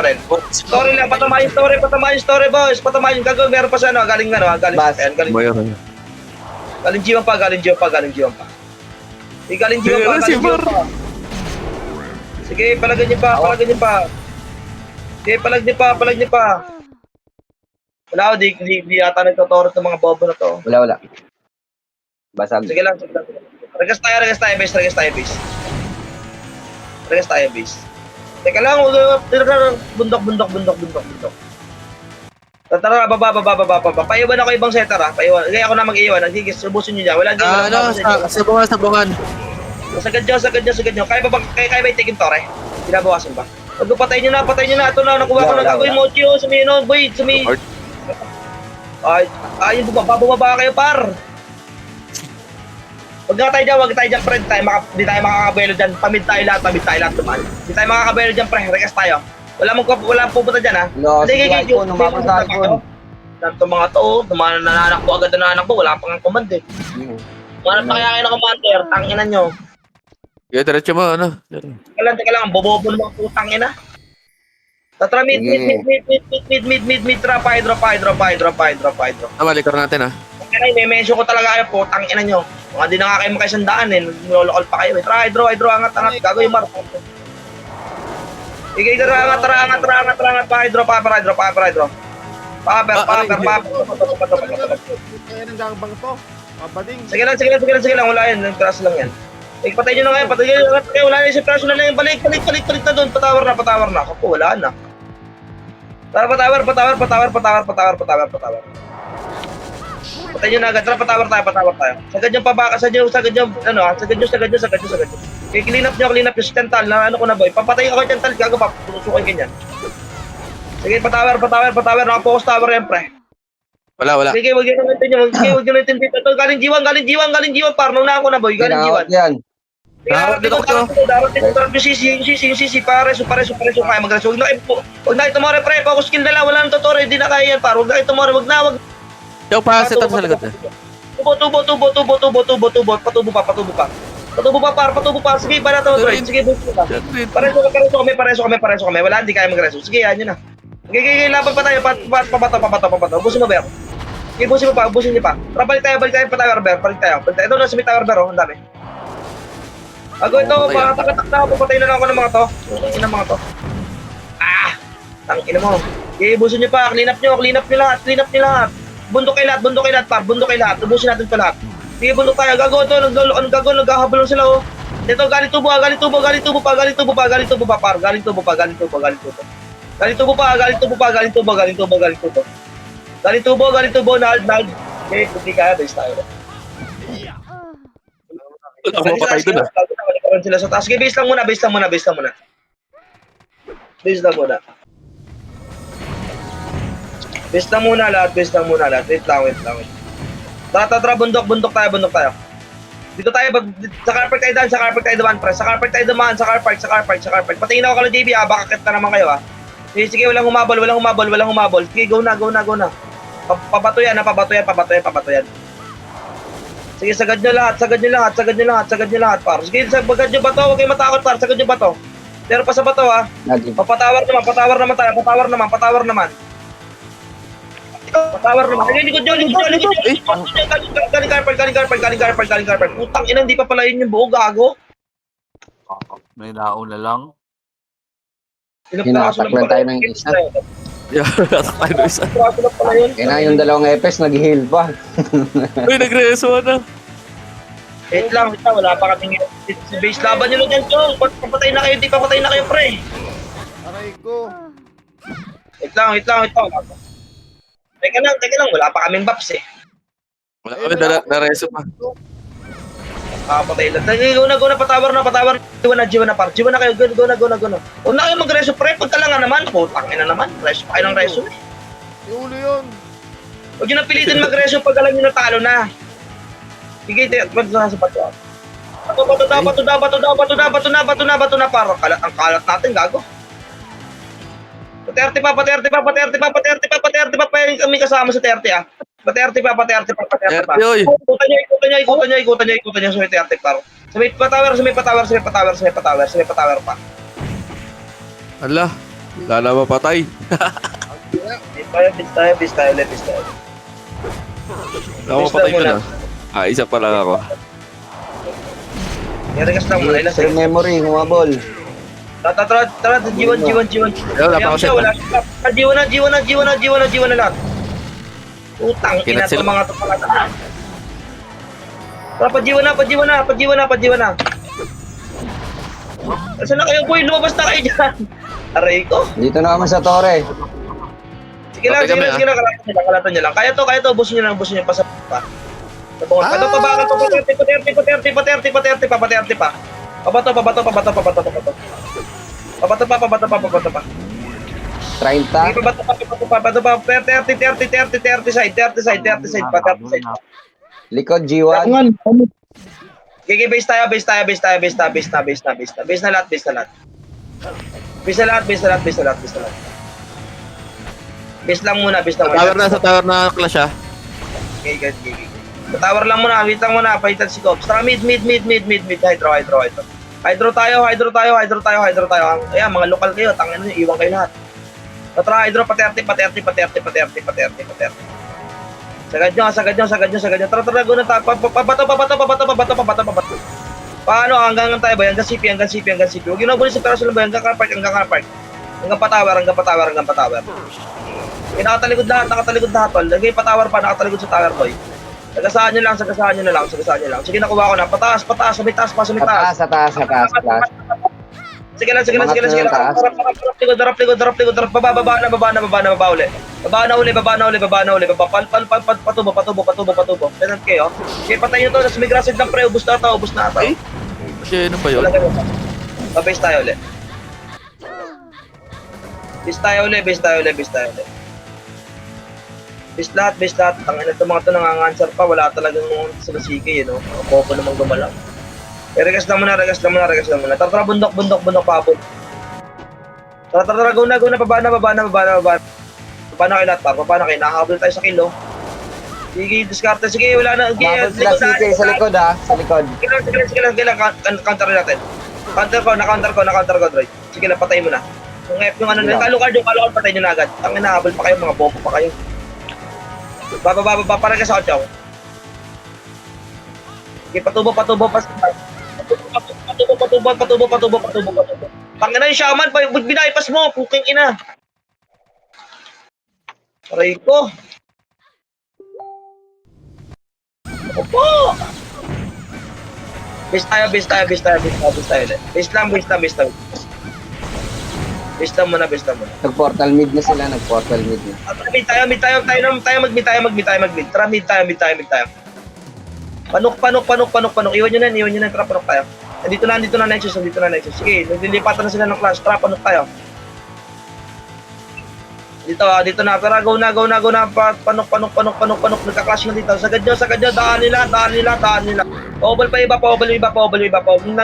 Speaker 3: rin. Story lang, patamahan yung story, boys. Patamahan yung gagawin. Meron pa sa ano, galing.
Speaker 2: Bas.
Speaker 3: Galing G1 pa. Sige, palagan niyo pa. Sige, palag niyo pa. Wala, di yata nagtotorot ng mga bobo na to.
Speaker 2: Wala. Basag.
Speaker 3: Sige lang. Regas tayo, base. Teka lang, bundok. Tara, baba. Paiwan ako ibang setter ha. Kaya ako na mag-iwan. Subusin nyo dyan. Wala dyan.
Speaker 4: Sa bungan.
Speaker 3: Sagad nyo. Kaya ba i-take yung Tore? Binabawasan ba? Patayin nyo na. Ito na, nakuha ko na gagawin mo. Chiyo, sumino. Boy, Ay, bumaba kayo, par. Huwag tayo dyan, friend. Di tayo makakabelo dyan. Pamid tayo lahat naman. Di tayo makakabelo dyan, pre. Rekas tayo. Wala pupunta dyan, ha?
Speaker 2: Sige, numapasal ko.
Speaker 3: Ito mga to, nananakbo agad wala pang command eh. Manap na kaya kayo ng commander, tanginan nyo.
Speaker 4: Kaya diretso mo, ano?
Speaker 3: Teka lang, bobobo ng mga putang ina. Tatra, mid, trap, hydro.
Speaker 4: Malikar natin, ha?
Speaker 3: Kaya may mention ko talaga kayo, putang ina nyo. Mga di na nga kayo makaisandaan eh, nilolokal pa kayo eh. Tara, hydro, angat, gagawin mar. Sige, angat, pa, hydro. Paper.
Speaker 1: Kaya nang gagabang to. Bading.
Speaker 3: Sige lang, wala yan, nagtras lang yan. Patay nyo na ngayon, wala na yung suppression na lang, balik na doon, patawar na. Ako, wala na. Tara, patawar. Patay nyo na agad, tara, patawar tayo. Sagad yung pabaka, sagad yung. Clean up nyo, si Chantal, na ano ko na boy. Papatay ako Chantal, gago pa, pusukin ganyan. Sige, patawar, nakapokus tower yan, pre.
Speaker 4: Wala.
Speaker 3: Sige, wag nyo natin dito. Ito, galing G1, par, nauna ako na boy, galing G1.
Speaker 2: Yan.
Speaker 3: Darap yung sisi, pare, kaya mag-reso. Huwag na ito mo, pre, focus skill na lang, wala nang totoo, hindi na kaya yan, par. Huwag na ito mo, wag na.
Speaker 4: Ikaw pa, set up sa likod, eh.
Speaker 3: Patubo pa. Sige, para to, Dre. Sige, pareso kami. Wala, hindi kaya mag-reso. Sige, yan yun na. Sige, laban pa tayo. Pabato. Ubusin mo, Ber. Sige, busin mo pa, busin niyo pa. Tara, balik tayo pa tower bear, balik tayo. Ito na sa may tower bear, oh, ang dami. Bago ito,
Speaker 4: Okay,
Speaker 3: mga takatak na, papatay na lang ako ng mga to. Ng mga to. Ah! Tangina mo. Sige, busin niyo pa, clean up niyo lahat. Bundok kayo lahat, par, bundok kayo lahat. Ubusin natin ito lahat. Sige, bundok tayo, gago ito, naghahabol sila, oh. Ito, galing tubo pa, par, galing tubo, nald. Okay, hindi kaya, base tayo.
Speaker 4: Wala akong mapatay dun ah.
Speaker 3: Nagkaroon sila sa taas. Sige, base lang muna. Base lang muna lahat. Wait lang. Tara, bundok tayo. Dito tayo, sa car park tayo dumaan, pre. Sa car park. Patingin ako kala JB, baka kit na naman kayo, Sige, walang humabol. Sige, go na. Pabato yan. Sige, sagad nyo lahat, par. Sige, sagad nyo ba to? Huwag kayo matakot, par. Sagad nyo ba to? Pero pa sa bato,
Speaker 2: Naging.
Speaker 3: Patawar naman tayo. Patawar naman. Ay, likod nyo. Galing car park. Putang ina, hindi pa pala yun yung buo, gago.
Speaker 5: May nauna lang.
Speaker 2: Hinatak lang tayo ng isa.
Speaker 4: Yeah, natakay na isa.
Speaker 3: Piraso lang pala yun.
Speaker 2: Kaya na yung dalawang epes, nag-heal pa.
Speaker 4: Uy, nagreso na.
Speaker 3: Wait lang, wala pa kaming si base laban nyo dyan, Chong. Papatay na kayo, di papatay na kayo, pre.
Speaker 1: Aray ko.
Speaker 3: Wait lang. Teka lang, wala pa kaming buffs
Speaker 4: Wala kami, nareso pa.
Speaker 3: Patay lang. Go na, patawar na. Jiwa na, par. Jiwa na kayo, go na. Huwag na kayo mag-reso, pre. Pagkalangan naman. Putang ina naman. Reso pa kayo ng reso.
Speaker 1: Iulo yun.
Speaker 3: Huwag nyo na pilitin mag-reso pag alam nyo natalo na. Sige, ba't sa bato? Bato na, par. Ang kalat natin, gago. Pa 30 pa. Kami kasama sa 30, Pa 30 pa.
Speaker 4: Yoy.
Speaker 3: Ikutan nyo sa may 30 pa. Sa may patower pa.
Speaker 4: Ala, wala na mapatay.
Speaker 3: Bis tayo.
Speaker 4: Wala akong mapatay dun isa pa lang ako.
Speaker 3: Regas lang muna. Ilan
Speaker 2: Sa memory, humabol.
Speaker 3: Tara, G1.
Speaker 4: Wala pa ako set.
Speaker 3: G1 na lahat. Utang ina
Speaker 4: Kinat
Speaker 3: to
Speaker 4: sila.
Speaker 3: mga to pala. Tara, pa G1 na. Saan na kayo, boy? Lumabas na kayo dyan. Aray ko.
Speaker 2: Dito na kami sa tore.
Speaker 3: Sige lang, kalatan nyo lang. Kaya to, busin nyo pa sa pa. Pabato pa bakal pa 30 pa. Pabato pa.
Speaker 2: 30.
Speaker 3: Sige, pabato pa. 30 side pa.
Speaker 2: Likod, G1.
Speaker 3: Gigi, base tayo. Base na lahat. Base lang muna.
Speaker 4: Sa tower na clash
Speaker 3: Okay. Sa tower lang muna, wait lang muna, palitan si Cops. Tara, mid, hydro tayo. Ayan, mga lokal kayo, tangin nyo, iwan kayo lahat. Tara, hydro, pa 30. Sagad nyo. Tara, guna tayo, pabato. Paano, hanggang tayo ba? Hanggang CP. Huwag yun nagunin sa perasol ba? Hanggang car park. Hanggang pa-tower. Nakatalikod lahat, tol. Lagay pa-tower pa, nakatalikod sa tower, boy. Sagasaan nyo na lang. Sige, nakuha ko na. Pataas. Sa may taas.
Speaker 2: Sa taas.
Speaker 3: Sige lang. Darap likod. Baba uli. Patubo. Ganun kayo. Sige, patayin nyo to. Nas may grasid lang, pre. Ubus na ito.
Speaker 4: Eh? Kasi ano pa yun?
Speaker 3: Base tayo uli. Base lahat. Tangin na ito mga ito nangangansar pa. Wala talagang sila sige, Mga popo namang gumalang. Regas lang muna. Tara, bundok pabot. Tara, go na. Baba na kayo lahat, par. Baba na kayo. Nakahabol tayo sa kilo. Sige, diskarte. Sige, wala na.
Speaker 2: Humabol sila CK sa likod, Sa likod.
Speaker 3: Sige lang. Counter natin. Na-counter ko, Droid. Sige lang, patay mo na. Yung ano, kalukard, patay nyo na agad. Tangin na, habol pa kayo, mga bobo pa kayo. Baba, para ka sa kotyaw. Okay, patubo. Patubo. Tangina yung shaman, binaypas mo, puking ina. Aray ko. Opo! Base tayo. Base lang. Base lang muna.
Speaker 2: Nag-portal mid na sila, nag-portal mid na.
Speaker 3: Mid tayo. Tara, mid tayo. Panok. Iwan nyo na, tara, panok tayo. Nandito na Nexus. Sige, naglilipatan na sila ng clash. Tara, panok tayo. Dito na. Tara, go na. Panok. Nagka-clash na dito. Sagad nyo. Daan nila. Paubal pa iba.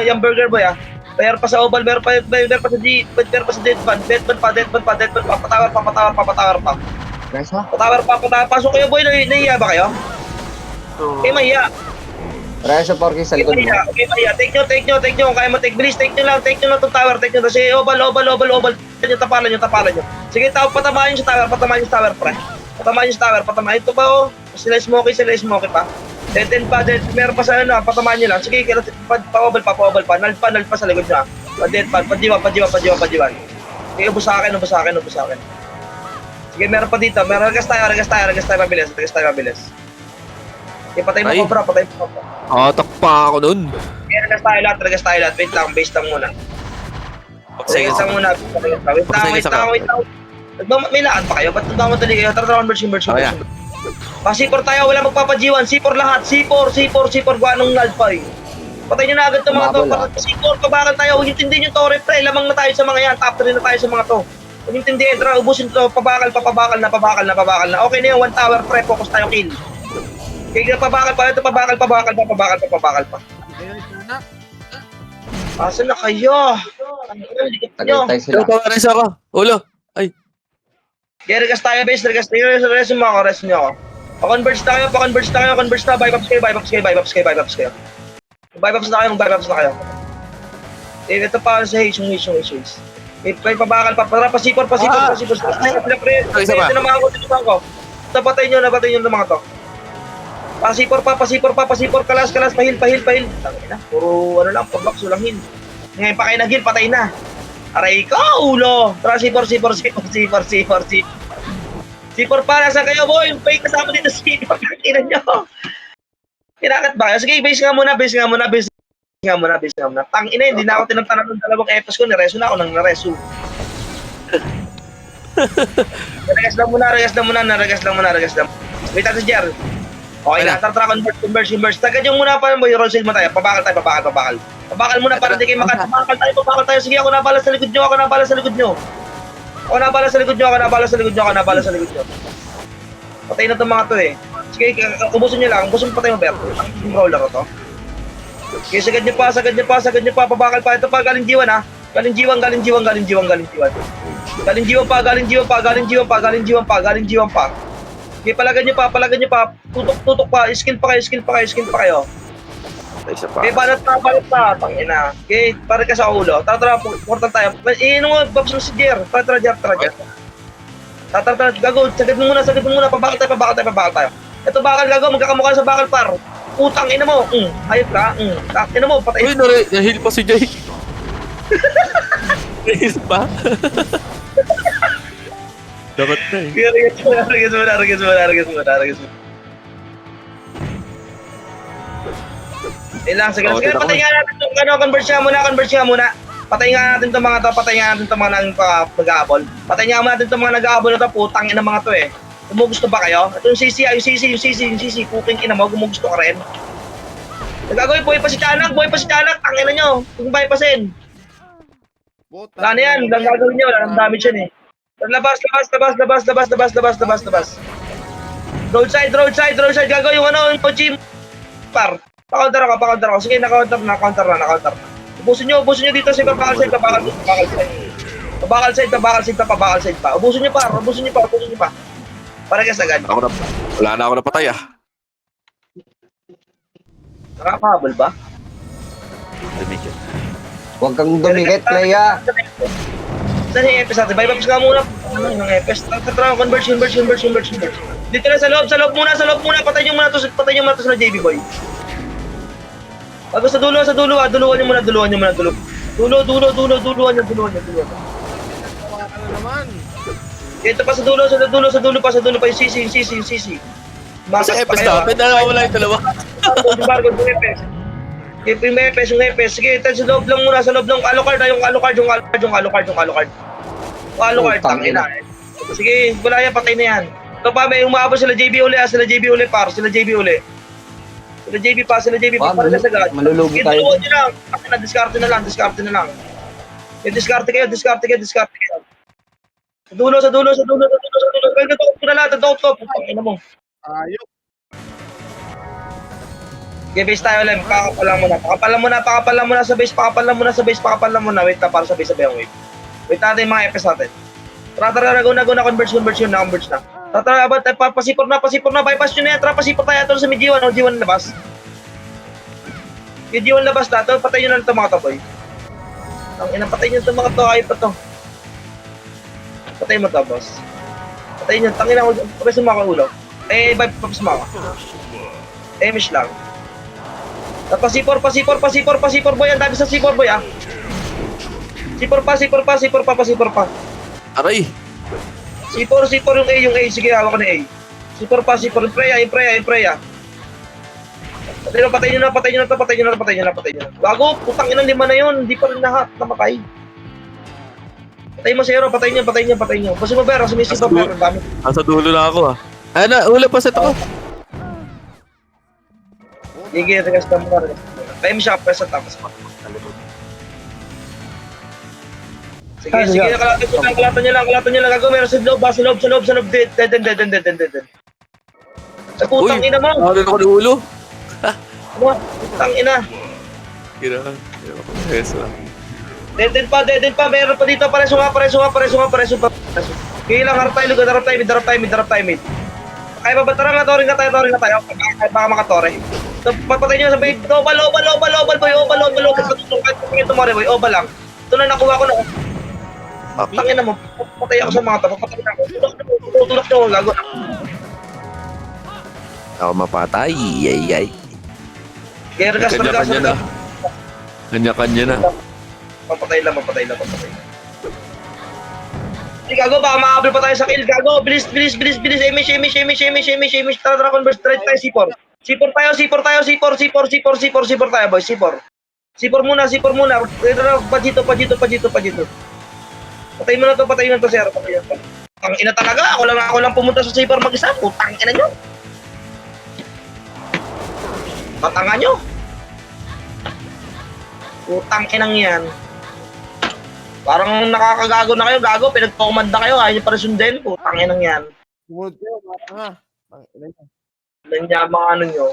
Speaker 3: Yung burger boy, ah. Player pa sa oval, meron pa sa G, meron pa sa deadban pa. Papatawar pa.
Speaker 2: Guys, ha?
Speaker 3: Patawar pa. Pasok kayo boy, nahiya ba kayo? Okay, mahiya.
Speaker 2: Reso Porky sa likod mo.
Speaker 3: Okay, mahiya. Take nyo. Kung kaya mo take, bilis, take nyo lang itong tower. Kasi oval. Tapalan nyo. Sige, patamaan nyo sa tower, pre. Patamaan. Ito ba, oh? Sila smoky pa. Dead end pa, meron pa sa patamaan nyo lang. Sige, pa-oval pa. Nalpa sa likod nyo, ha. Pa-dead pa, pa-jiwan. Sige, ubos sa akin. Sige, meron pa dito. Ragas tayo mabilis. Okay, patay mo cobra.
Speaker 4: Takpa ako nun.
Speaker 3: Okay, ragas tayo lahat. Wait lang, base lang muna. Wait lang. May lakad pa kayo? Ba't nagmamadali kayo? Tara, converge.
Speaker 4: yeah.
Speaker 3: C4 tayo, wala magpapajiwan. C4 lahat. C4. Guanong nalpay. Patay nyo na agad itong mga to. C4, pabakal tayo. Huwag intindihin yung torre, pre. Lamang na tayo sa mga yan. Top 3 na tayo sa mga to. Huwag intindihin. Tara, ubusin to. Pabakal na. Okay na yun. 1 tower, pre. Focus tayo, kill. Okay, pabakal pa. Ito, pabakal pa. Asa na kayo?
Speaker 2: Tagal tayo sila.
Speaker 4: Tawarin sa ako. Ulo. Ay.
Speaker 3: Okay, regas tayo, base. Rest nyo ako. Pa-converge na kayo. Buy ups kayo. Mag-buy ups na kayo. Ito pa sa haze. May pabakal pa. Para pa-sipor.
Speaker 4: Isa pa.
Speaker 3: Tinamahan ko. Napatay nyo ng mga to. Pasipor kalas, pahil. Tangina, puro ano lang, puro lang heal. Ngayon pa kayo nag-heal, patay na. Aray ko, ulo. Tara, sipor. Sipor pa, nasa kayo, boy. Yung pay kasama dito, sipor. Kinan nyo. Kinakat ba? Sige, base nga muna. Tangina, hindi na ako tinagtanan ng 2 etos ko. Nareso na ako ng nareso. Regas lang muna. Wait natin, Jer. Okay na, tara, converge. Tagad yung muna pa, boy, roll sale mo tayo. Pabakal muna para hindi kayo Pabakal tayo. Sige, ako nabala sa likod nyo. Patay na itong mga to, eh. Sige, ubusin nyo lang. Patay mo, Bert. Ang roller ko to. Okay, sagad nyo pa. Pabakal pa. Ito pa, galing jiwan, ha. Galing jiwan pa. Okay, palagan nyo pa. Tutok pa. Skill pa kayo.
Speaker 4: Isa pa.
Speaker 3: Okay, balat na. Tangina. Okay, para ka sa ulo. Tara, portal tayo. Iinom mo, babs mo si Jer. Tara, Jer. Tara. Gago, sagad mo muna. Pabakal tayo. Ito bakal, gago. Magkakamukha sa bakal, par. Putang ina mo. Hayop ka. Ina mo, patay.
Speaker 4: Uy, nahil pa si Jay. Nahil pa? Dapat na eh.
Speaker 3: Aragis mo. Ilang, sige. Patayin nga natin itong converge nga muna. Patayin nga natin itong mga nag-aabol. Patayin nga natin itong mga nag-aabol na ito. Putang ina mga to, eh. Gumugusto ba kayo? Ito yung CC. Puking ina mo, gumugusto ka rin. Nagagawin, buhay pa si Tiyanak. Tangina nyo. Kung bypassin. Wala na yan. Lang gagawin nyo. Wala nang damage yan, eh. Labas. Roadside. Gagawin yung yung gym. Par. Pa-counter ako. Sige, na-counter na. Ubusin nyo dito sa pabakal side. Pabakal side pa. Ubusin nyo pa. Para ka sagad.
Speaker 4: Wala na ako napatay ah.
Speaker 3: Nakakahabol ba?
Speaker 4: Dumikit.
Speaker 2: Huwag kang dumikit, Leia.
Speaker 3: Saan yung EPS natin? Buy ups nga muna. Ano yung EPS? Tara, converge. Dito na sa loob muna. Patayin nyo muna to sa JB boy. Bago sa dulo, duluan nyo muna. Duluan nyo. Duluan nyo.
Speaker 1: Tawa ka na naman.
Speaker 3: Dito pa sa dulo pa yung sisi.
Speaker 4: Kasi epes na. Pwede wala yung dalawa.
Speaker 3: Bargo, yung epes. Yung epes. Sige, sa loob lang muna, sa loob lang. Alucard, yung Alucard. Tangina. Sige, wala yan, patay na yan. Ito pa, may umabot sila JB uli, Sila JB uli. Para sa agad.
Speaker 2: Malulugi tayo.
Speaker 3: Ito nyo lang. Diskarte na lang. Yung diskarte kayo. Sa dulo. Kaya ito ko na lahat. Ito ko. Ina mo.
Speaker 1: Ayok.
Speaker 3: Okay, base tayo ulit. Pakapalan muna sa base. Wait na, para sa base ang wave. Wait natin yung mga FS natin. Tara, go na. Converge na. Tara, pasipor na. Bypass nyo na yan. Tara, pasipor tayo. Ito sa may G1. G1 labas. Yung G1 labas na. Ito, patay nyo na ito mga to, boy. Ang ina, patay nyo ito mga to. Ayun pa to. Patay mo to, boss. Patay nyo. Tangina ko. Pagkas mo ako ulo. Bypass mo ako. Mish lang. Pasipor, boy. Ang dami sa sipor, boy, ah. Sipor pa.
Speaker 4: Aray.
Speaker 3: Sipor yung A. Sige, hawak ko na A. Sipor pa. Yung Preya. Patay nyo na. Bago, putang ina 5 na yun. Hindi pa rin lahat namakay. Patay mo, Zero. Patay nyo. Basta mo, Bero. Sumisipa, Bero. Ang dami.
Speaker 4: Nasa dulo na ako ah. Ula pa sa ito ko.
Speaker 3: Sige, regas na muna. Time shop, press at tapos pa. Sige, kalatan nyo lang. Gago, meron sa loob. Dead. Sa putang ina mo.
Speaker 4: Ano ako ng ulo?
Speaker 3: Putang ina.
Speaker 4: Kira. Yes lang.
Speaker 3: Dead pa. Meron pa dito. Pareso nga. Kaya lang, harap tayo. Mid. Kaya ba, tara nga, Toring na tayo. Baka makatore. So, papatay nyo sa bait. Obal, boy. Kahit tumore, boy. Obal lang. Ito na, nakuha ko na. Tangin na mo. Patay ako sa mga to. Patay na ako. Tutulak nyo. Gago.
Speaker 4: Ako mapatay. Yay.
Speaker 3: Kaya regas.
Speaker 4: Kanya-kanya na. Kanya-kanya na.
Speaker 3: Papatay lang. Gago, baka ma-upload pa tayo sa kill. Gago, bilis. Emish. Tara, converse. Try tayo, C4 tayo, boys. C4 muna. Pajito. Patay mo na to, sir. Ang ina talaga, ako lang pumunta sa C4 mag-isa. Putang ina nyo. Patanga nyo. Putang inang yan. Parang nakakagago na kayo, pinagpakumanda kayo, ayaw nyo pa rin sundin. Putang inang yan.
Speaker 1: Sumunod kayo, mga tanga.
Speaker 3: Nandiyan mga ano nyo.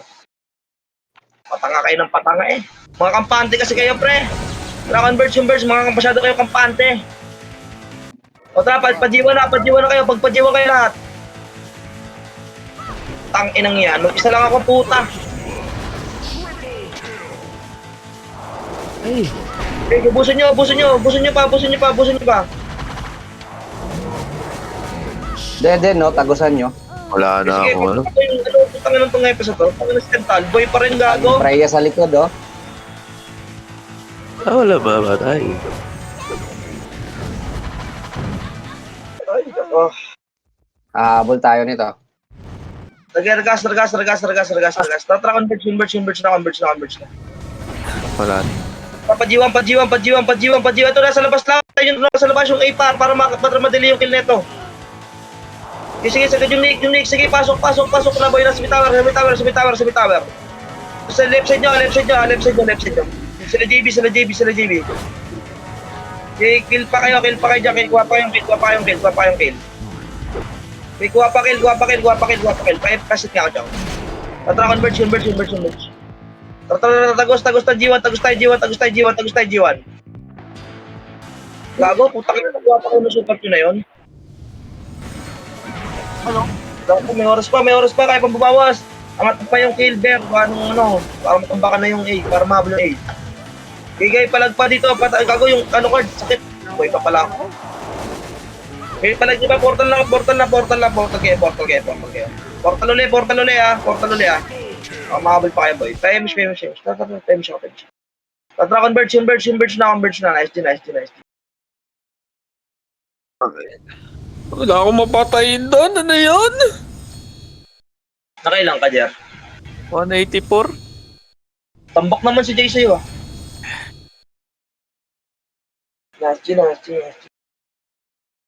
Speaker 3: Patanga kayo ng patanga eh. Mga kampante kasi kayo, pre. Tara, converge, mga masyado kayo kampante. O tara, pajiwa na kayo. Pagpajiwa kayo lahat. Tang inang yan. Mag-isa lang ako, puta. Busin nyo pa.
Speaker 2: Dede, no? Tagusan nyo.
Speaker 4: Wala na
Speaker 3: Sige,
Speaker 4: ako.
Speaker 3: putang inang itong episode to. Putang inang Stental. Boy pa rin gago.
Speaker 2: Freya sa likod, oh.
Speaker 4: Wala ba batay?
Speaker 3: Ay, gago.
Speaker 2: Habol tayo nito.
Speaker 3: Regas. Tatra, converge na.
Speaker 4: Wala na.
Speaker 3: Pajiwan. Ito nasa labas lang. Ayun nasa labas yung A para madali yung kill neto. Sige, sagad yung Nick. Sige, pasok na boy. Nasa tower. Sa left side nyo. Sila JB. Okay, kill pa kayo dyan. Kuha pa yung kill. Okay, kuha pa kill. Kasit nga ako dyan. Tatra, converge. Tagos tayo G1. Gago, putang ina, nagawa pa kayo ng super Q na yun. Gago, may oras pa, kaya pang bumawas. Angat pa yung kill bear, para matumbakan na yung A, para mahabol yung A. Gigay, palag pa dito, gago yung card, sakit. Boy pa pala ako. Okay, palag di ba? Portal kayo. Portal uli ah. Oh, makabal pa kayo boy. Time ako. Converge na. Nice.
Speaker 4: Wala akong mapatayin doon. Ano yun?
Speaker 3: Nakailang ka, Jer?
Speaker 4: 184?
Speaker 3: Tambak naman si Jay sa'yo ah. Nice.